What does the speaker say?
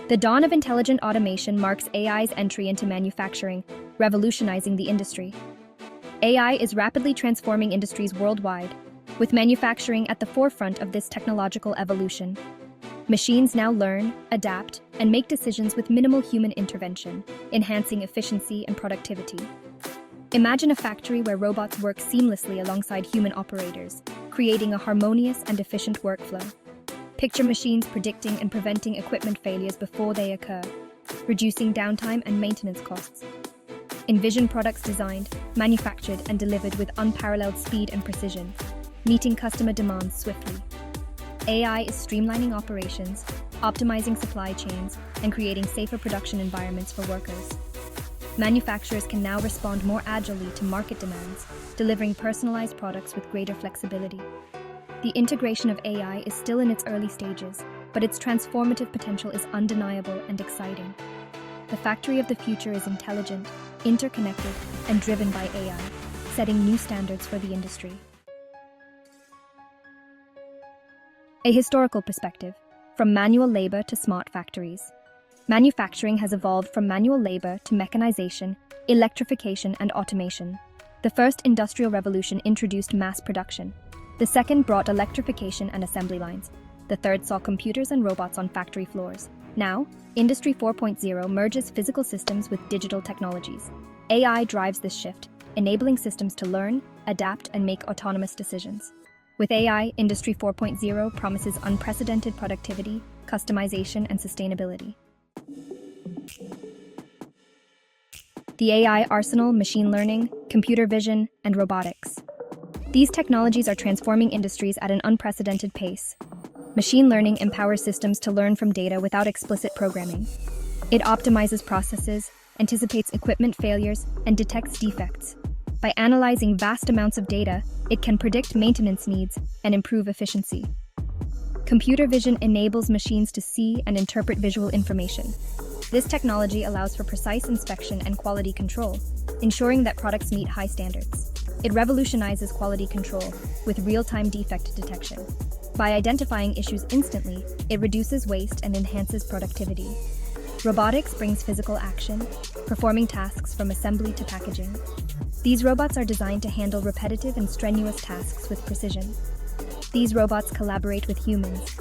The dawn of intelligent automation marks AI's entry into manufacturing, revolutionizing the industry. AI is rapidly transforming industries worldwide, with manufacturing at the forefront of this technological evolution. Machines now learn, adapt, and make decisions with minimal human intervention, enhancing efficiency and productivity. Imagine a factory where robots work seamlessly alongside human operators, creating a harmonious and efficient workflow. Picture machines predicting and preventing equipment failures before they occur, reducing downtime and maintenance costs. Envision products designed, manufactured, and delivered with unparalleled speed and precision, meeting customer demands swiftly. AI is streamlining operations, optimizing supply chains, and creating safer production environments for workers. Manufacturers can now respond more agilely to market demands, delivering personalized products with greater flexibility. The integration of AI is still in its early stages, but its transformative potential is undeniable and exciting. The factory of the future is intelligent, interconnected, and driven by AI, setting new standards for the industry. A historical perspective, from manual labor to smart factories. Manufacturing has evolved from manual labor to mechanization, electrification, and automation. The first industrial revolution introduced mass production. The second brought electrification and assembly lines. The third saw computers and robots on factory floors. Now, Industry 4.0 merges physical systems with digital technologies. AI drives this shift, enabling systems to learn, adapt, and make autonomous decisions. With AI, Industry 4.0 promises unprecedented productivity, customization, and sustainability. The AI arsenal, machine learning, computer vision, and robotics. These technologies are transforming industries at an unprecedented pace. Machine learning empowers systems to learn from data without explicit programming. It optimizes processes, anticipates equipment failures, and detects defects. By analyzing vast amounts of data, it can predict maintenance needs and improve efficiency. Computer vision enables machines to see and interpret visual information. This technology allows for precise inspection and quality control, ensuring that products meet high standards. It revolutionizes quality control with real-time defect detection. By identifying issues instantly, it reduces waste and enhances productivity. Robotics brings physical action, performing tasks from assembly to packaging. These robots are designed to handle repetitive and strenuous tasks with precision. These robots collaborate with humans,